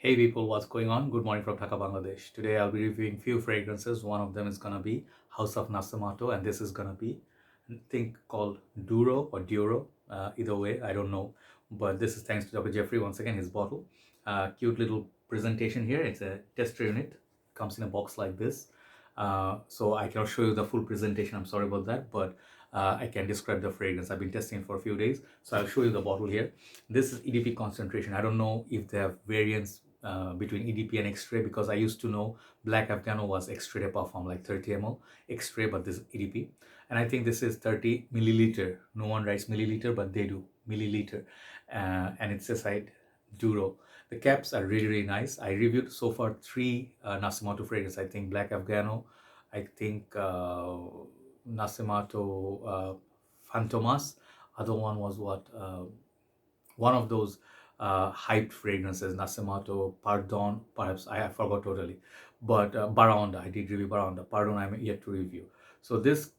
Hey people, what's going on? Good morning from Dhaka, Bangladesh. Today I'll be reviewing few fragrances. One of them is gonna be House of Nasomatto, and this is gonna be I think called Duro or Duro. Either way, I don't know. But this is thanks to Dr. Jeffrey once again. His bottle, cute little presentation here. It's a tester unit. Comes in a box like this. So I cannot show you the full presentation. I'm sorry about that, but I can describe the fragrance. I've been testing it for a few days, so I'll show you the bottle here. This is EDP concentration. I don't know if they have variants between EDP and X-ray, because I used to know Black Afghano was X-ray perform like 30 ml X-ray, but this is EDP. And I think this is 30 milliliter. No one writes milliliter, but they do milliliter. And it's a side Duro. The caps are really, really nice. I reviewed so far three Nasomatto fragrances. I think Black Afghano, I think Nasomatto Fantomas. Other one was what? One of those hyped fragrances, Nasomatto Pardon, perhaps I forgot totally. But Baronda, I did review Baronda. Pardon, I'm yet to review. So this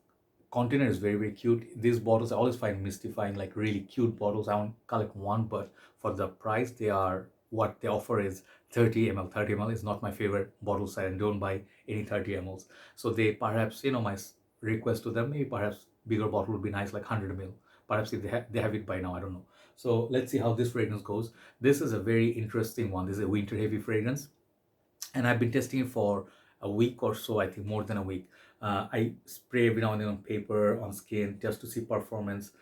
container is very, very cute. These bottles I always find mystifying, like really cute bottles. I won't collect one, but for the price they are, what they offer is 30 ml. 30 ml is not my favorite bottle size, and don't buy any 30 mls. So they perhaps, my request to them, maybe perhaps bigger bottle would be nice, like 100 ml. Perhaps if they have it by now, I don't know. So let's see how this fragrance goes. This is a very interesting one. This is a winter heavy fragrance, and I've been testing it for a week or so, I think more than a week. I spray every now and then on paper, on skin, just to see performance.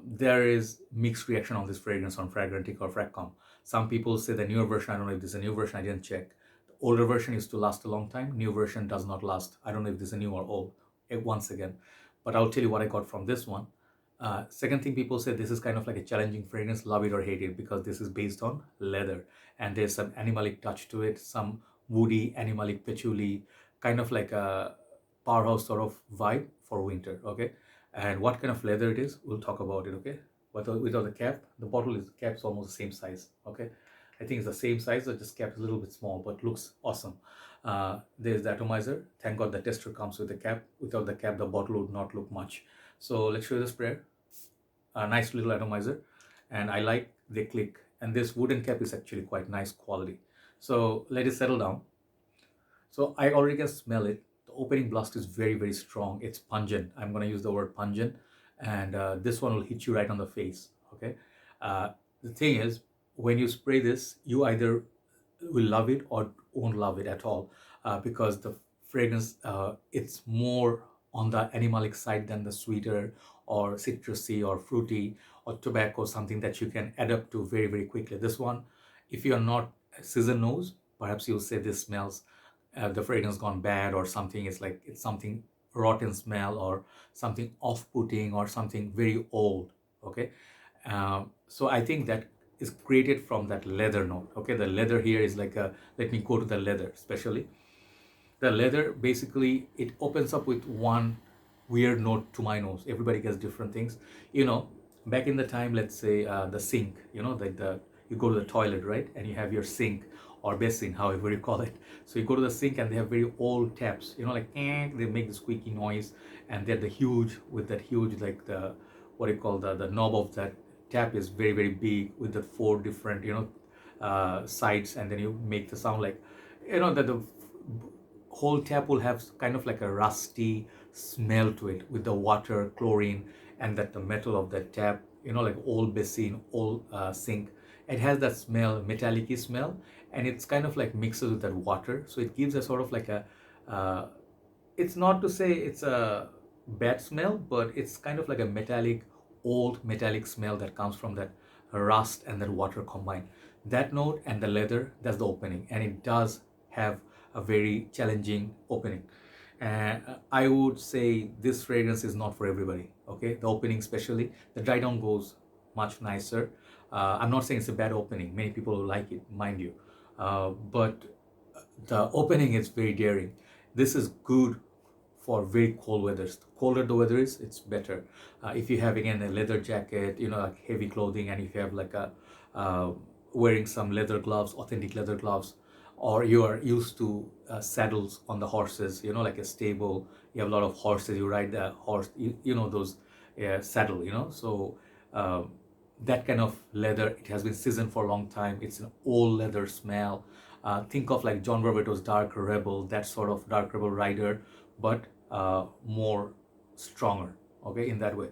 There is mixed reaction on this fragrance on Fragrantic or Fragcom. Some people say the newer version, I don't know if this is a new version, I didn't check. The older version used to last a long time, new version does not last. I don't know if this is a new or old, once again. But I'll tell you what I got from this one. Second thing, people say this is kind of like a challenging fragrance, love it or hate it, because this is based on leather and there's some animalic touch to it, some woody, animalic, patchouli, kind of like a powerhouse sort of vibe for winter. Okay, and what kind of leather it is, we'll talk about it. Okay, without the cap, the bottle is cap's almost the same size. Okay, I think it's the same size, or just cap is a little bit small, but looks awesome. There's the atomizer. Thank God the tester comes with the cap. Without the cap, the bottle would not look much. So let's show you the sprayer. A nice little atomizer, and I like the click, and this wooden cap is actually quite nice quality. So let it settle down. So I already can smell it. The opening blast is very, very strong. It's pungent. I'm going to use the word pungent, and this one will hit you right on the face. Okay, the thing is, when you spray this, you either will love it or won't love it at all, because the fragrance, it's more on the animalic side than the sweeter or citrusy or fruity or tobacco, something that you can adapt to very, very quickly. This one, if you are not a seasoned nose, perhaps you'll say this smells, the fragrance gone bad, or something. It's like it's something rotten smell, or something off-putting, or something very old. Okay, so I think that is created from that leather note. Okay, the leather here is like a, let me go to the leather especially. The leather, basically it opens up with one weird note to my nose. Everybody gets different things, you know. Back in the time, let's say the sink, like the, you go to the toilet, right, and you have your sink or basin, however you call it. So you go to the sink and they have very old taps, like they make the squeaky noise, and they're the huge, with that huge, like the, what do you call, the knob of that tap is very, very big, with the four different sides, and then you make the sound like, that the whole tap will have kind of like a rusty smell to it, with the water, chlorine, and that the metal of that tap, like old basin, old sink. It has that smell, metallic smell, and it's kind of like mixes with that water, so it gives a sort of like a, it's not to say it's a bad smell, but it's kind of like a metallic, old metallic smell that comes from that rust and that water combined. That note and the leather, that's the opening, and it does have a very challenging opening. And I would say this fragrance is not for everybody. Okay, the opening especially, the dry down goes much nicer. I'm not saying it's a bad opening. Many people like it, mind you, but the opening is very daring. This is good for very cold weathers. The colder the weather is, it's better. If you have again a leather jacket, like heavy clothing, and if you have like a wearing some leather gloves, authentic leather gloves, or you are used to saddles on the horses, like a stable, you have a lot of horses, you ride the horse, you know those saddle, so that kind of leather. It has been seasoned for a long time. It's an old leather smell. Think of like John Barbatos Dark Rebel, that sort of Dark Rebel rider, but more stronger. Okay, in that way.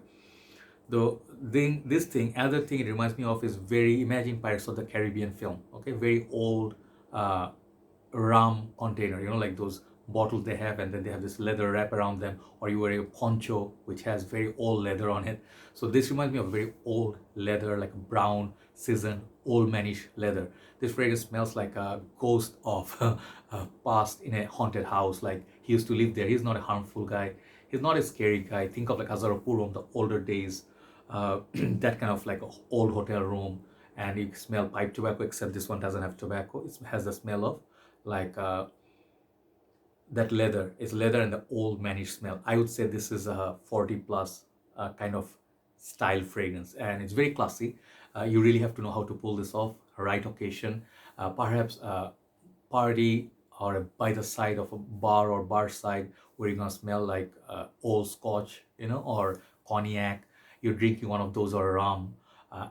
The this thing, other thing it reminds me of is very, imagine Pirates of the Caribbean film. Okay, very old uh, rum container, like those bottles they have, and then they have this leather wrap around them, or you wear a poncho which has very old leather on it. So this reminds me of very old leather, like brown, seasoned, old manish leather. This fragrance smells like a ghost of a past in a haunted house. Like he used to live there. He's not a harmful guy. He's not a scary guy. Think of like Hazarapuram, the older days, that kind of like a old hotel room, and you smell pipe tobacco, except this one doesn't have tobacco. It has the smell of like that leather. It's leather and the old manish smell. I would say this is a 40 plus kind of style fragrance, and it's very classy. You really have to know how to pull this off, right occasion, perhaps party, or by the side of a bar or bar side, where you're gonna smell like old scotch, or cognac. You're drinking one of those, or rum,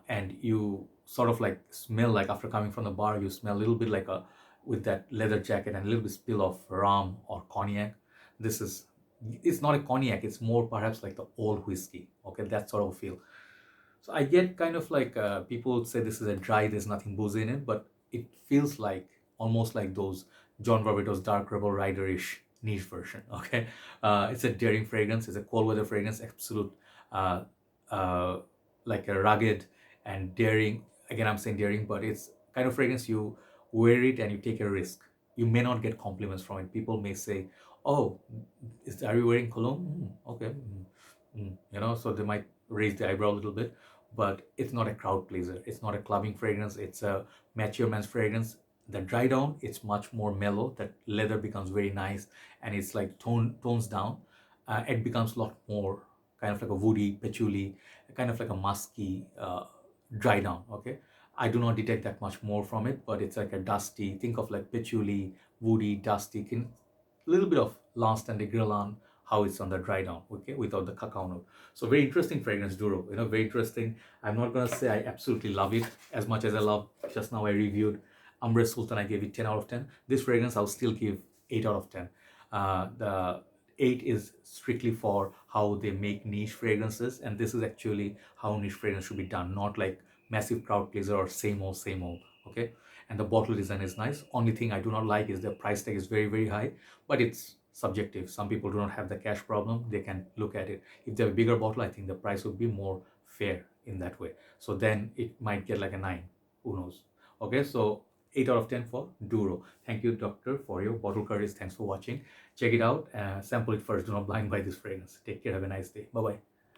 and you sort of like smell like, after coming from the bar, you smell a little bit like a, with that leather jacket, and a little bit spill of rum or cognac. This is, it's not a cognac, it's more perhaps like the old whiskey. Okay, that sort of feel. So I get kind of like, people would say this is a dry, there's nothing boozy in it, but it feels like almost like those John Barbatos Dark Rebel Rider-ish niche version. Okay, it's a daring fragrance. It's a cold weather fragrance, absolute, uh, uh, like a rugged and daring. Again, I'm saying daring, but it's kind of fragrance you wear it and you take a risk. You may not get compliments from it. People may say, "Oh, are you wearing cologne?" Okay. So they might raise the eyebrow a little bit, but it's not a crowd pleaser. It's not a clubbing fragrance. It's a mature man's fragrance. The dry down, it's much more mellow. That leather becomes very nice, and it's like tones down. It becomes a lot more kind of like a woody, patchouli, kind of like a musky dry down. Okay, I do not detect that much more from it, but it's like a dusty. Think of like patchouli, woody, dusty, little bit of Lance and the Grillan, how it's on the dry down, okay, without the cacao note. So very interesting fragrance, Duro. Very interesting. I'm not gonna say I absolutely love it as much as I love. Just now I reviewed Ambre Sultan. I gave it 10 out of 10. This fragrance I'll still give 8 out of 10. The 8 is strictly for how they make niche fragrances, and this is actually how niche fragrance should be done, not like massive crowd pleaser or same old. Okay, and the bottle design is nice. Only thing I do not like is the price tag is very, very high, but it's subjective. Some people do not have the cash problem. They can look at it. If they have a bigger bottle, I think the price would be more fair in that way. So then it might get like a 9. Who knows? Okay, so 8 out of 10 for Duro. Thank you, doctor, for your bottle courage. Thanks for watching. Check it out. Sample it first. Do not blind buy this fragrance. Take care. Have a nice day. Bye bye.